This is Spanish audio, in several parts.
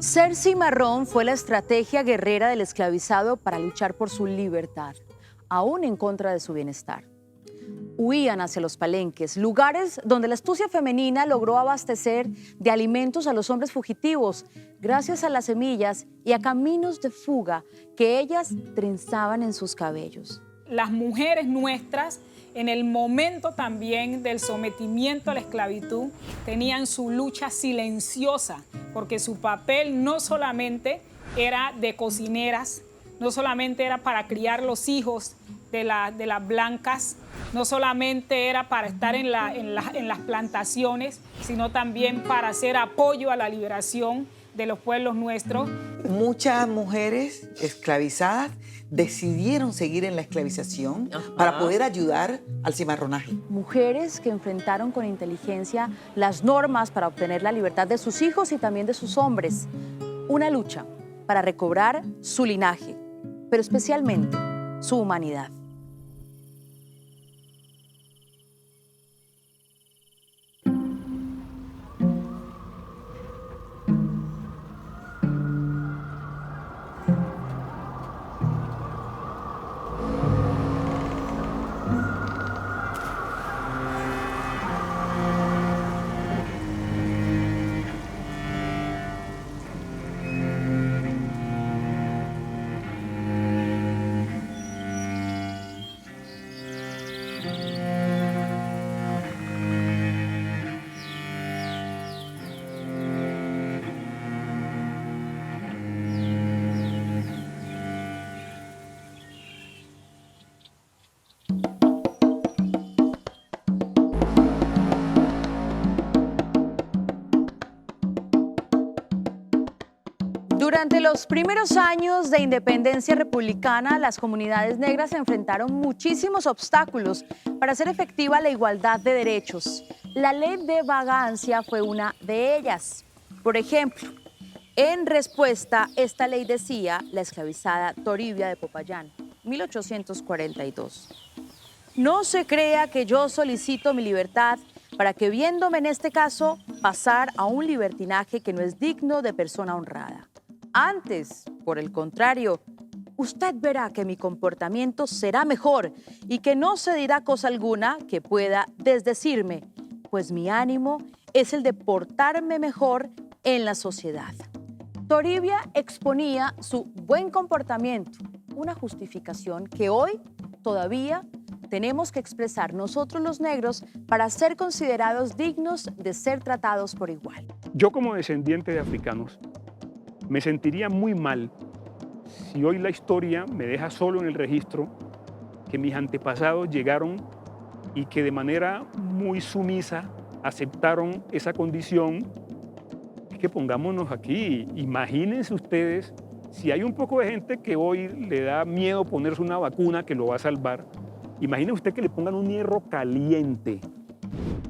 Ser cimarrón fue la estrategia guerrera del esclavizado para luchar por su libertad, aún en contra de su bienestar. Huían hacia los palenques, lugares donde la astucia femenina logró abastecer de alimentos a los hombres fugitivos, gracias a las semillas y a caminos de fuga que ellas trenzaban en sus cabellos. Las mujeres nuestras, en el momento también del sometimiento a la esclavitud, tenían su lucha silenciosa, porque su papel no solamente era de cocineras, no solamente era para criar los hijos de las blancas, no solamente era para estar en las plantaciones, sino también para hacer apoyo a la liberación de los pueblos nuestros. Muchas mujeres esclavizadas decidieron seguir en la esclavización para poder ayudar al cimarronaje. Mujeres que enfrentaron con inteligencia las normas para obtener la libertad de sus hijos y también de sus hombres. Una lucha para recobrar su linaje, pero especialmente su humanidad. Durante los primeros años de independencia republicana, las comunidades negras enfrentaron muchísimos obstáculos para hacer efectiva la igualdad de derechos. La ley de vagancia fue una de ellas. Por ejemplo, en respuesta, esta ley decía la esclavizada Toribia de Popayán, 1842. No se crea que yo solicito mi libertad para que, viéndome en este caso, pasar a un libertinaje que no es digno de persona honrada. Antes, por el contrario, usted verá que mi comportamiento será mejor y que no se dirá cosa alguna que pueda desdecirme, pues mi ánimo es el de portarme mejor en la sociedad. Toribia exponía su buen comportamiento, una justificación que hoy todavía tenemos que expresar nosotros los negros para ser considerados dignos de ser tratados por igual. Yo, como descendiente de africanos, me sentiría muy mal si hoy la historia me deja solo en el registro que mis antepasados llegaron y que de manera muy sumisa aceptaron esa condición. Es que pongámonos aquí, imagínense ustedes, si hay un poco de gente que hoy le da miedo ponerse una vacuna que lo va a salvar, imagine usted que le pongan un hierro caliente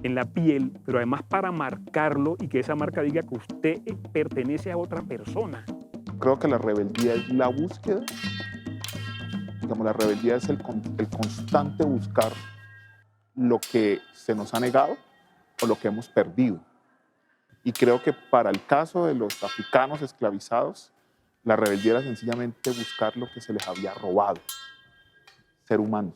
en la piel, pero además para marcarlo y que esa marca diga que usted pertenece a otra persona. Creo que la rebeldía es la búsqueda. Digamos, la rebeldía es el constante buscar lo que se nos ha negado o lo que hemos perdido. Y creo que para el caso de los africanos esclavizados, la rebeldía era sencillamente buscar lo que se les había robado, ser humanos.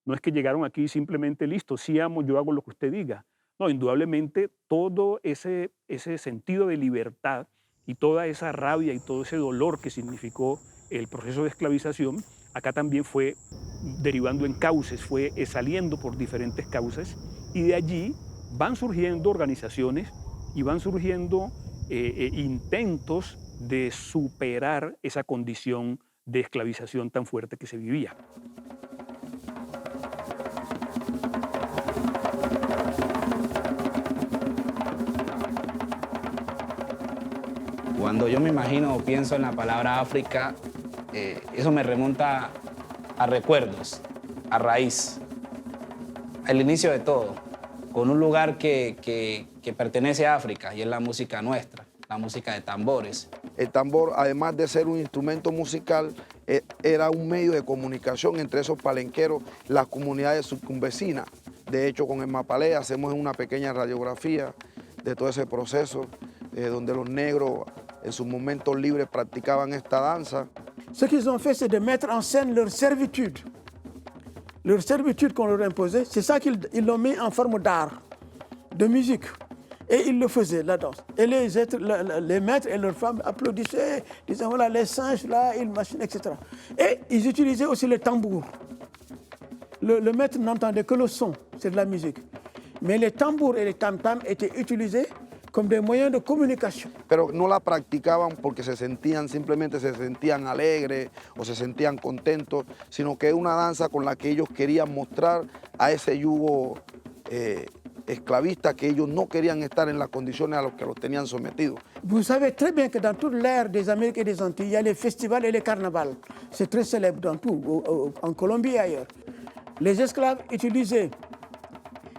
No es que llegaron aquí simplemente listo, sí amo, yo hago lo que usted diga. No, indudablemente todo ese sentido de libertad y toda esa rabia y todo ese dolor que significó el proceso de esclavización, acá también fue derivando en cauces, fue saliendo por diferentes causas, y de allí van surgiendo organizaciones y van surgiendo intentos de superar esa condición de esclavización tan fuerte que se vivía. Cuando yo me imagino o pienso en la palabra África, eso me remonta a recuerdos, a raíz, al inicio de todo, con un lugar que pertenece a África y es la música nuestra, la música de tambores. El tambor, además de ser un instrumento musical, era un medio de comunicación entre esos palenqueros, las comunidades circunvecinas. De hecho, con el Mapalé hacemos una pequeña radiografía de todo ese proceso, donde los negros en sus momentos libres practicaban esta danza. Ce qu'ils ont fait, c'est de mettre en scène leur servitude. Leur servitude qu'on leur imposait, c'est ça qu'ils l'ont mis en forme d'art, de musique. Et ils le faisaient, la danse. Et les maîtres et leurs femmes applaudissaient, disaient voilà, les singes là, ils machinent, etc. Et ils utilisaient aussi le tambour. Le maître n'entendait que le son, c'est de la musique. Mais les tambours et les tam-tams étaient utilisés comme des moyens de comunication. Pero no la practicaban porque simplemente se sentían alegres o se sentían contentos, sino que es una danza con la que ellos querían mostrar a ese yugo esclavista que ellos no querían estar en las condiciones a las que los tenían sometidos. Vous savez très bien que dans toute l'ère des Amériques et des Antilles, il y a les festivals et les carnavals. C'est très célèbre dans tout, en Colombie et ailleurs. Les esclaves utilisaient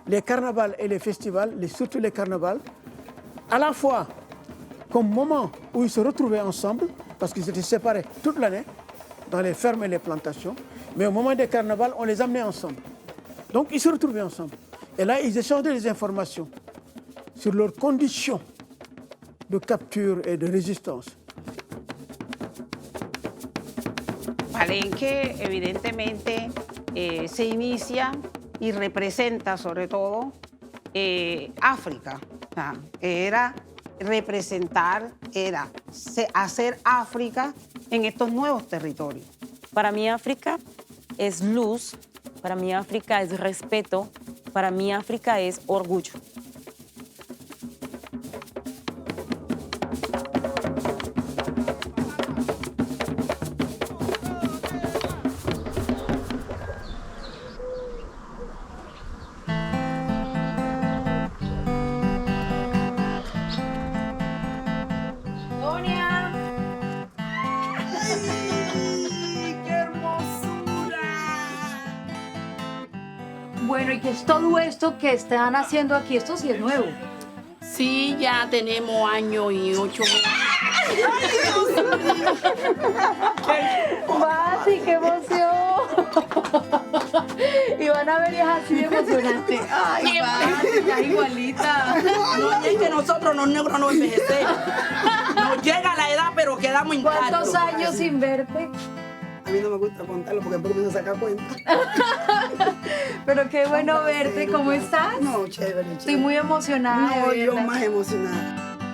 les carnavals et les festivals, surtout les carnavals, à la fois comme moment où ils se retrouvaient ensemble, parce qu'ils étaient séparés toute l'année, dans les fermes et les plantations, mais au moment des carnavals, on les amenait ensemble. Donc ils se retrouvaient ensemble. Et là, ils échangeaient des informations sur leurs conditions de capture et de résistance. Palenque, evidentemente, se inicia y representa sobre todo África. O sea, era representar, era hacer África en estos nuevos territorios. Para mí África es luz, para mí África es respeto, para mí África es orgullo. Bueno, ¿y qué es todo esto que están haciendo aquí? Esto sí es nuevo. Sí, ya tenemos año y 8 meses. ¡Masi, qué emoción! Y van a ver, es así de emocionante. Ay, Masi, estás igualita. No, es que nosotros los negros no envejecemos. Nos llega la edad, pero quedamos intactos. ¿Cuántos años sin verte? A mí no me gusta contarlo porque después me saca cuenta. Pero qué bueno verte. ¿Cómo estás? No, chévere, chévere. Estoy muy emocionada. No, yo más emocionada.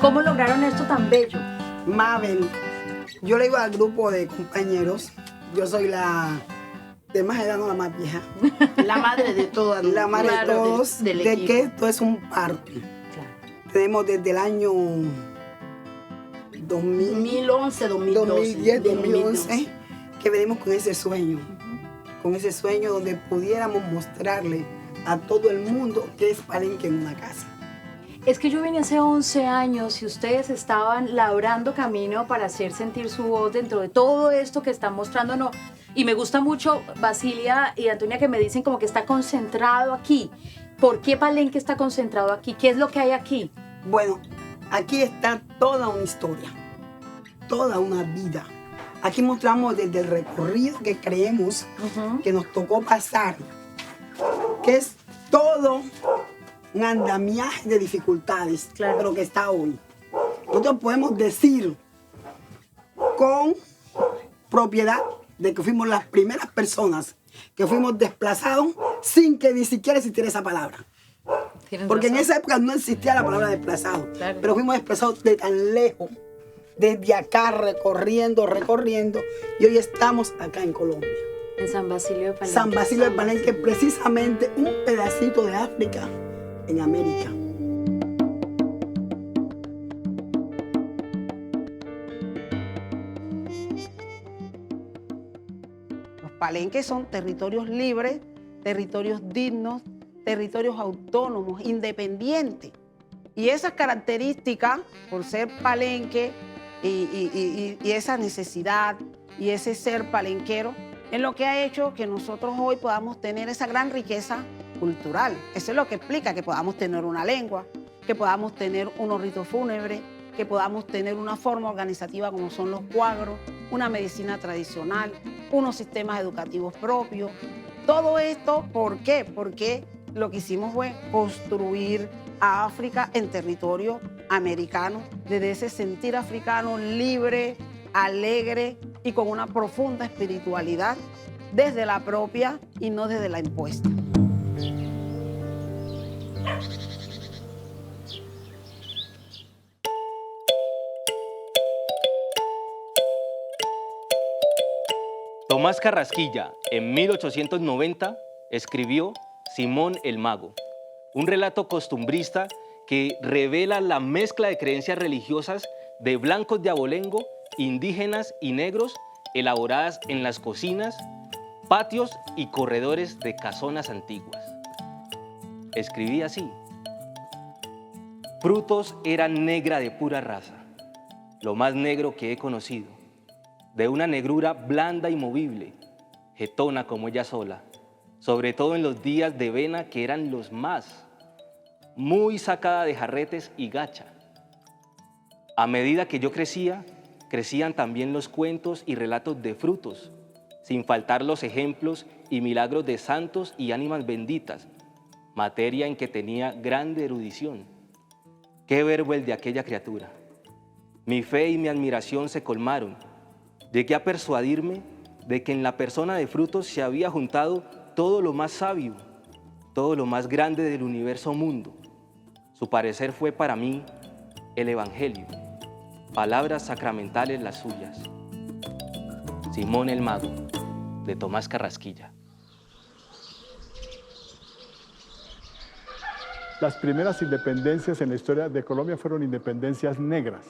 ¿Cómo lograron esto tan bello? Mabel, yo le digo al grupo de compañeros, yo soy la de más edad, no la más vieja. La madre de todas. La madre de todos, del de equipo. que esto es un parto. Claro. Tenemos desde el año 2011, 2012. 2011, que venimos con ese sueño donde pudiéramos mostrarle a todo el mundo que es Palenque en una casa. Es que yo vine hace 11 años y ustedes estaban labrando camino para hacer sentir su voz dentro de todo esto que están mostrándonos. Y me gusta mucho, Basilia y Antonia, que me dicen como que está concentrado aquí. ¿Por qué Palenque está concentrado aquí? ¿Qué es lo que hay aquí? Bueno, aquí está toda una historia, toda una vida. Aquí mostramos desde el recorrido que creemos que nos tocó pasar, que es todo un andamiaje de dificultades, claro, pero que está hoy. Nosotros podemos decir con propiedad de que fuimos las primeras personas que fuimos desplazados sin que ni siquiera existiera esa palabra. Porque en esa época no existía la palabra desplazado, claro, pero fuimos desplazados de tan lejos, desde acá recorriendo, y hoy estamos acá en Colombia. En San Basilio de Palenque. San Basilio de Palenque, precisamente un pedacito de África en América. Los palenques son territorios libres, territorios dignos, territorios autónomos, independientes. Y esas características, por ser palenque y esa necesidad y ese ser palenquero, es lo que ha hecho que nosotros hoy podamos tener esa gran riqueza cultural. Eso es lo que explica que podamos tener una lengua, que podamos tener unos ritos fúnebres, que podamos tener una forma organizativa como son los cuadros, una medicina tradicional, unos sistemas educativos propios. Todo esto, ¿por qué? Porque lo que hicimos fue construir a África en territorio americano, desde ese sentir africano libre, alegre y con una profunda espiritualidad, desde la propia y no desde la impuesta. Tomás Carrasquilla, en 1890, escribió Simón el Mago, un relato costumbrista que revela la mezcla de creencias religiosas de blancos de abolengo, indígenas y negros, elaboradas en las cocinas, patios y corredores de casonas antiguas. Escribía así: Frutos era negra de pura raza, lo más negro que he conocido, de una negrura blanda y movible, jetona como ella sola, sobre todo en los días de vena que eran los más, muy sacada de jarretes y gacha. A medida que yo crecía, crecían también los cuentos y relatos de frutos, sin faltar los ejemplos y milagros de santos y ánimas benditas, materia en que tenía grande erudición. Qué verbo el de aquella criatura. Mi fe y mi admiración se colmaron. Llegué a persuadirme de que en la persona de frutos se había juntado todo lo más sabio, todo lo más grande del universo mundo. Su parecer fue para mí el Evangelio, palabras sacramentales las suyas. Simón el Mago, de Tomás Carrasquilla. Las primeras independencias en la historia de Colombia fueron independencias negras.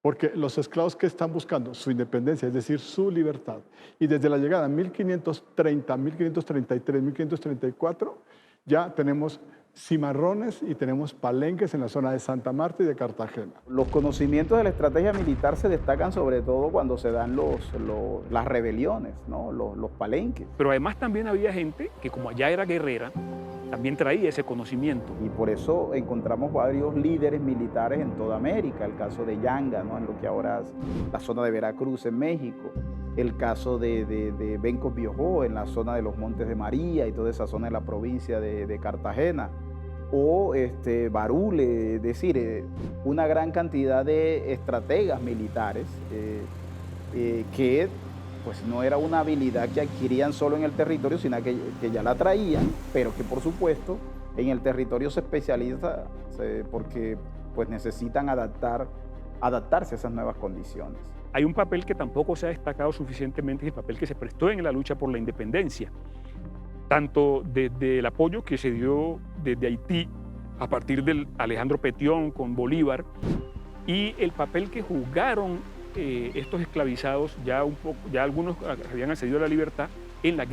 Porque los esclavos que están buscando su independencia, es decir, su libertad, y desde la llegada en 1530, 1533, 1534, ya tenemos cimarrones y tenemos palenques en la zona de Santa Marta y de Cartagena. Los conocimientos de la estrategia militar se destacan sobre todo cuando se dan las rebeliones, ¿no? Los palenques. Pero además también había gente que, como allá era guerrera, también traía ese conocimiento. Y por eso encontramos varios líderes militares en toda América, el caso de Yanga, ¿no? En lo que ahora es la zona de Veracruz en México, el caso de Bencos Biojó en la zona de los Montes de María y toda esa zona de la provincia de Cartagena, o Barule, es decir, una gran cantidad de estrategas militares que pues no era una habilidad que adquirían solo en el territorio, sino que ya la traían, pero que por supuesto en el territorio se especializa porque pues necesitan adaptarse a esas nuevas condiciones. Hay un papel que tampoco se ha destacado suficientemente, es el papel que se prestó en la lucha por la independencia, tanto desde el apoyo que se dio desde Haití a partir del Alejandro Petión con Bolívar, y el papel que jugaron estos esclavizados, ya algunos habían accedido a la libertad en las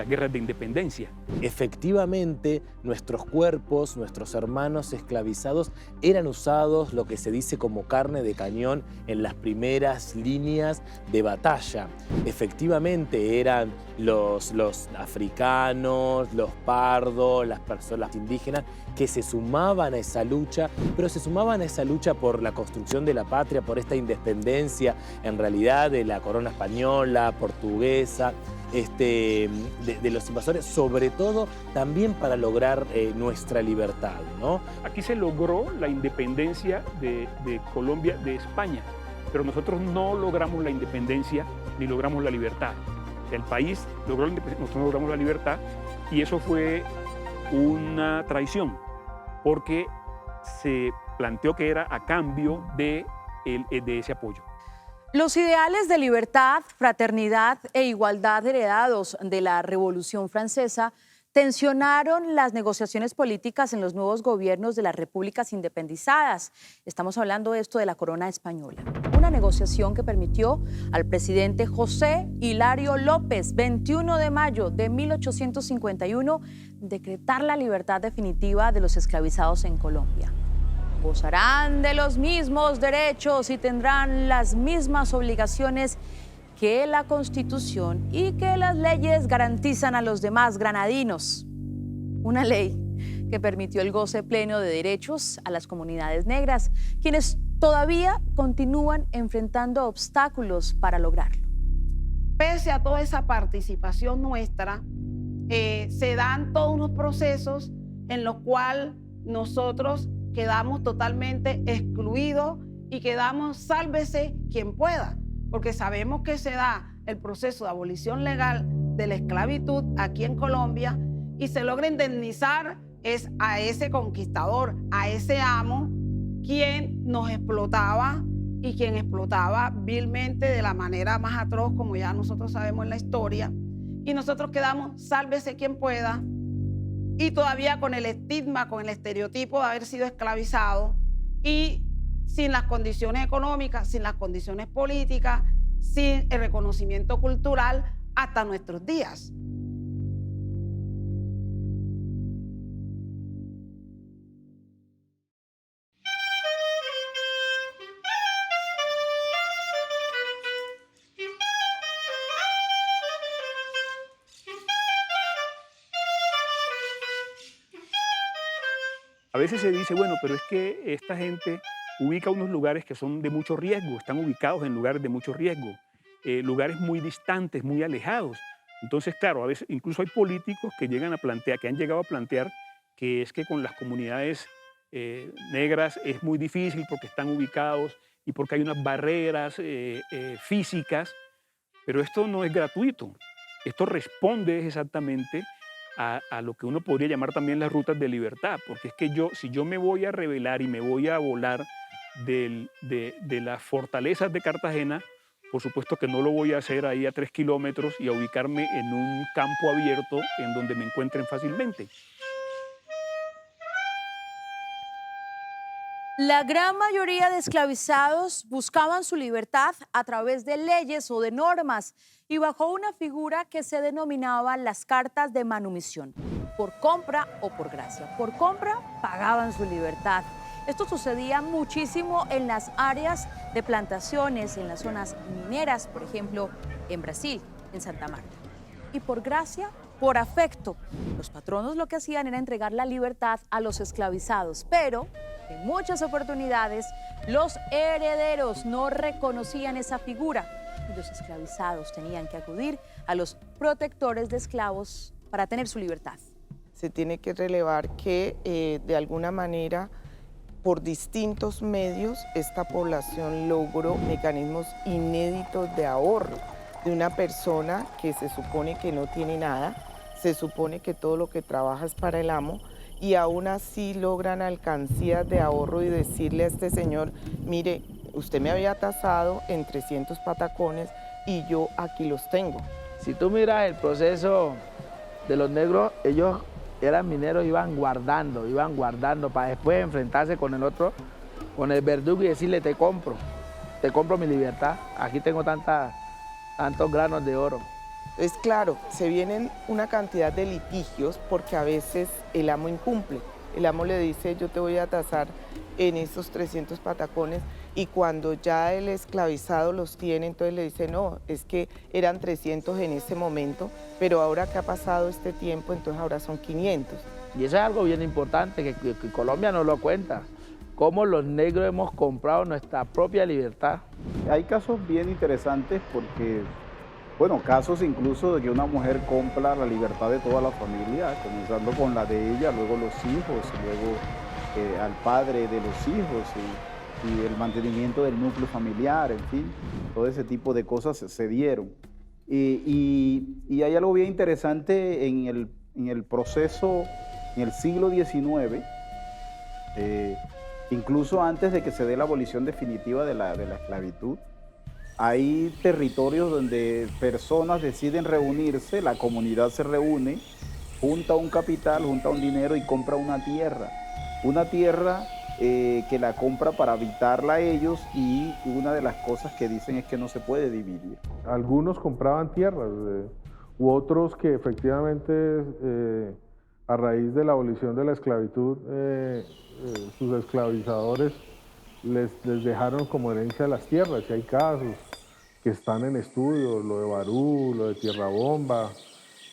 guerras de independencia. Efectivamente, nuestros cuerpos, nuestros hermanos esclavizados eran usados, lo que se dice como carne de cañón, en las primeras líneas de batalla. Efectivamente eran los africanos, los pardos, las personas indígenas que se sumaban a esa lucha, pero se sumaban a esa lucha por la construcción de la patria, por esta independencia, en realidad, de la corona española, portuguesa, de los invasores, sobre todo también para lograr nuestra libertad, ¿no? Aquí se logró la independencia de Colombia de España, pero nosotros no logramos la independencia ni logramos la libertad. El país logró la independencia, nosotros no logramos la libertad, y eso fue una traición, porque se planteó que era a cambio de ese apoyo. Los ideales de libertad, fraternidad e igualdad heredados de la Revolución Francesa tensionaron las negociaciones políticas en los nuevos gobiernos de las repúblicas independizadas. Estamos hablando de esto de la corona española. Una negociación que permitió al presidente José Hilario López, 21 de mayo de 1851, decretar la libertad definitiva de los esclavizados en Colombia. Gozarán de los mismos derechos y tendrán las mismas obligaciones que la Constitución y que las leyes garantizan a los demás granadinos. Una ley que permitió el goce pleno de derechos a las comunidades negras, quienes todavía continúan enfrentando obstáculos para lograrlo. Pese a toda esa participación nuestra, se dan todos unos procesos en los cuales nosotros quedamos totalmente excluidos y quedamos sálvese quien pueda, porque sabemos que se da el proceso de abolición legal de la esclavitud aquí en Colombia y se logra indemnizar es a ese conquistador, a ese amo, quien nos explotaba y quien explotaba vilmente de la manera más atroz, como ya nosotros sabemos en la historia, y nosotros quedamos sálvese quien pueda, y todavía con el estigma, con el estereotipo de haber sido esclavizado y sin las condiciones económicas, sin las condiciones políticas, sin el reconocimiento cultural hasta nuestros días. A veces se dice, bueno, pero es que esta gente ubica unos lugares que son de mucho riesgo, están ubicados en lugares de mucho riesgo, lugares muy distantes, muy alejados. Entonces, claro, a veces incluso hay políticos que llegan a plantear, que han llegado a plantear que es que con las comunidades negras es muy difícil porque están ubicados y porque hay unas barreras físicas, pero esto no es gratuito. Esto responde exactamente a lo que uno podría llamar también las rutas de libertad, porque es que si yo me voy a rebelar y me voy a volar de las fortalezas de Cartagena, por supuesto que no lo voy a hacer ahí a 3 kilómetros y a ubicarme en un campo abierto en donde me encuentren fácilmente. La gran mayoría de esclavizados buscaban su libertad a través de leyes o de normas y bajo una figura que se denominaba las cartas de manumisión, por compra o por gracia. Por compra pagaban su libertad. Esto sucedía muchísimo en las áreas de plantaciones, en las zonas mineras, por ejemplo, en Brasil, en Santa Marta. Y por gracia, por afecto, los patronos lo que hacían era entregar la libertad a los esclavizados, pero en muchas oportunidades los herederos no reconocían esa figura y los esclavizados tenían que acudir a los protectores de esclavos para tener su libertad. Se tiene que relevar que de alguna manera por distintos medios esta población logró mecanismos inéditos de ahorro de una persona que se supone que no tiene nada, se supone que todo lo que trabaja es para el amo y aún así logran alcancías de ahorro y decirle a este señor, mire, usted me había tasado en 300 patacones y yo aquí los tengo. Si tú miras el proceso de los negros, ellos eran mineros, iban guardando para después enfrentarse con el otro, con el verdugo y decirle, te compro mi libertad, aquí tengo tantos granos de oro. Entonces, claro, se vienen una cantidad de litigios porque a veces el amo incumple. El amo le dice, yo te voy a tasar en esos 300 patacones y cuando ya el esclavizado los tiene, entonces le dice, no, es que eran 300 en ese momento, pero ahora que ha pasado este tiempo, entonces ahora son 500. Y eso es algo bien importante que Colombia no lo cuenta, cómo los negros hemos comprado nuestra propia libertad. Hay casos bien interesantes porque, bueno, casos incluso de que una mujer compra la libertad de toda la familia, comenzando con la de ella, luego los hijos, luego al padre de los hijos y el mantenimiento del núcleo familiar, en fin, todo ese tipo de cosas se dieron. Y hay algo bien interesante en el proceso, en el siglo XIX, incluso antes de que se dé la abolición definitiva de la esclavitud, hay territorios donde personas deciden reunirse, la comunidad se reúne, junta un capital, junta un dinero y compra una tierra que la compra para habitarla ellos y una de las cosas que dicen es que no se puede dividir. Algunos compraban tierras u otros que efectivamente a raíz de la abolición de la esclavitud sus esclavizadores les dejaron como herencia las tierras y hay casos que están en estudio, lo de Barú, lo de Tierra Bomba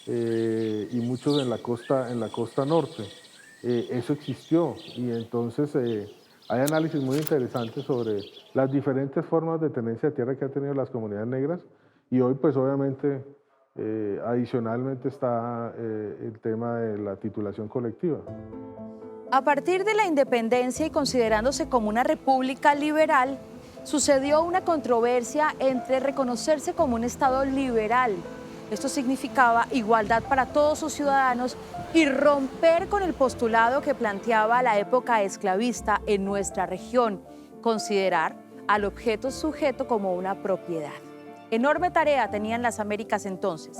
y muchos en la costa norte. Eso existió y entonces hay análisis muy interesantes sobre las diferentes formas de tenencia de tierra que han tenido las comunidades negras y hoy pues obviamente Adicionalmente está el tema de la titulación colectiva. A partir de la independencia y considerándose como una república liberal, sucedió una controversia entre reconocerse como un Estado liberal. Esto significaba igualdad para todos sus ciudadanos y romper con el postulado que planteaba la época esclavista en nuestra región, considerar al objeto sujeto como una propiedad. Enorme tarea tenían las Américas entonces.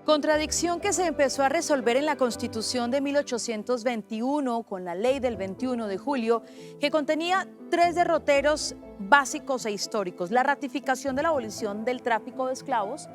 Contradicción que se empezó a resolver en la Constitución de 1821 con la Ley del 21 de julio, que contenía 3 derroteros básicos e históricos: la ratificación de la abolición del tráfico de esclavos,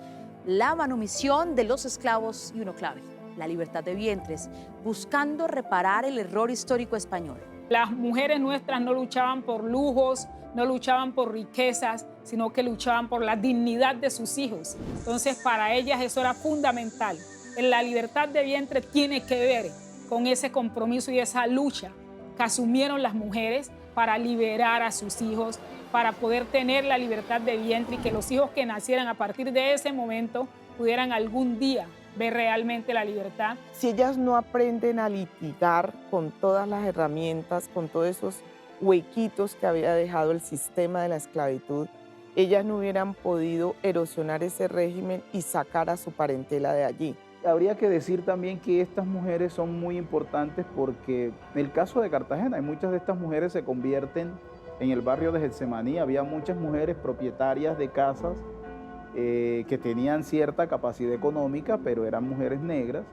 la manumisión de los esclavos y uno clave, la libertad de vientres, buscando reparar el error histórico español. Las mujeres nuestras no luchaban por lujos, no luchaban por riquezas, sino que luchaban por la dignidad de sus hijos. Entonces, para ellas eso era fundamental. La libertad de vientre tiene que ver con ese compromiso y esa lucha que asumieron las mujeres para liberar a sus hijos, para poder tener la libertad de vientre y que los hijos que nacieran a partir de ese momento pudieran algún día ver realmente la libertad. Si ellas no aprenden a litigar con todas las herramientas, con todos esos huequitos que había dejado el sistema de la esclavitud, ellas no hubieran podido erosionar ese régimen y sacar a su parentela de allí. Habría que decir también que estas mujeres son muy importantes porque en el caso de Cartagena, muchas de estas mujeres se convierten en el barrio de Getsemaní. Había muchas mujeres propietarias de casas que tenían cierta capacidad económica, pero eran mujeres negras.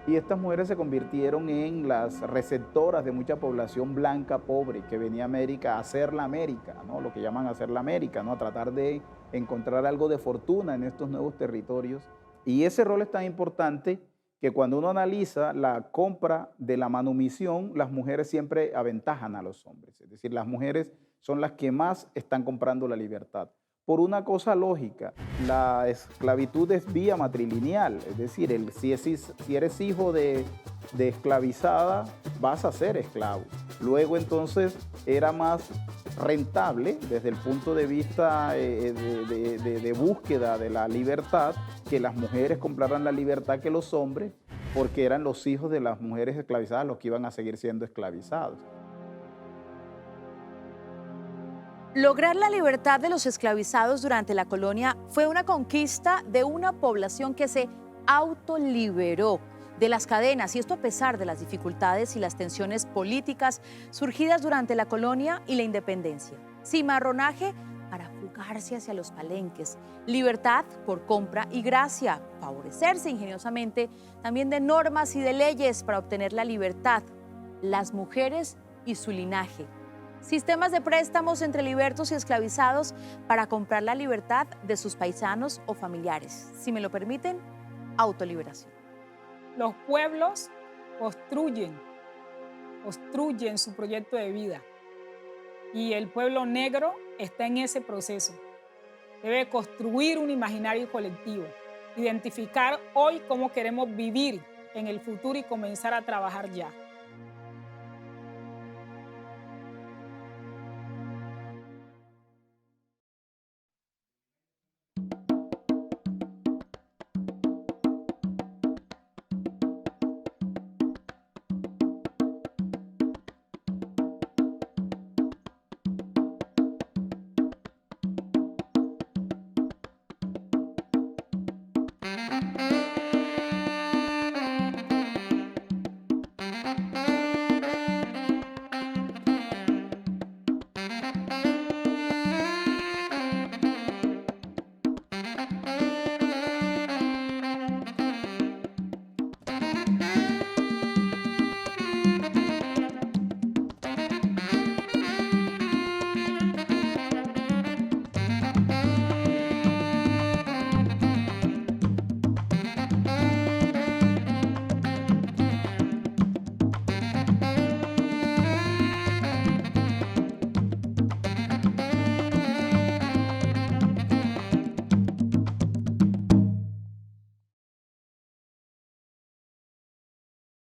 Y estas mujeres se convirtieron en las receptoras de mucha población blanca pobre que venía a América a hacer la América, ¿no? Lo que llaman hacer la América, ¿no? A tratar de encontrar algo de fortuna en estos nuevos territorios. Y ese rol es tan importante que cuando uno analiza la compra de la manumisión, las mujeres siempre aventajan a los hombres. Es decir, las mujeres son las que más están comprando la libertad. Por una cosa lógica, la esclavitud es vía matrilineal, es decir, si eres hijo de esclavizada, vas a ser esclavo. Luego entonces era más rentable desde el punto de vista de búsqueda de la libertad que las mujeres compraran la libertad que los hombres, porque eran los hijos de las mujeres esclavizadas los que iban a seguir siendo esclavizados. Lograr la libertad de los esclavizados durante la colonia fue una conquista de una población que se autoliberó de las cadenas, y esto a pesar de las dificultades y las tensiones políticas surgidas durante la colonia y la independencia. Cimarronaje para fugarse hacia los palenques, libertad por compra y gracia, favorecerse ingeniosamente también de normas y de leyes para obtener la libertad, las mujeres y su linaje. Sistemas de préstamos entre libertos y esclavizados para comprar la libertad de sus paisanos o familiares. Si me lo permiten, autoliberación. Los pueblos construyen su proyecto de vida. Y el pueblo negro está en ese proceso. Debe construir un imaginario colectivo, identificar hoy cómo queremos vivir en el futuro y comenzar a trabajar ya.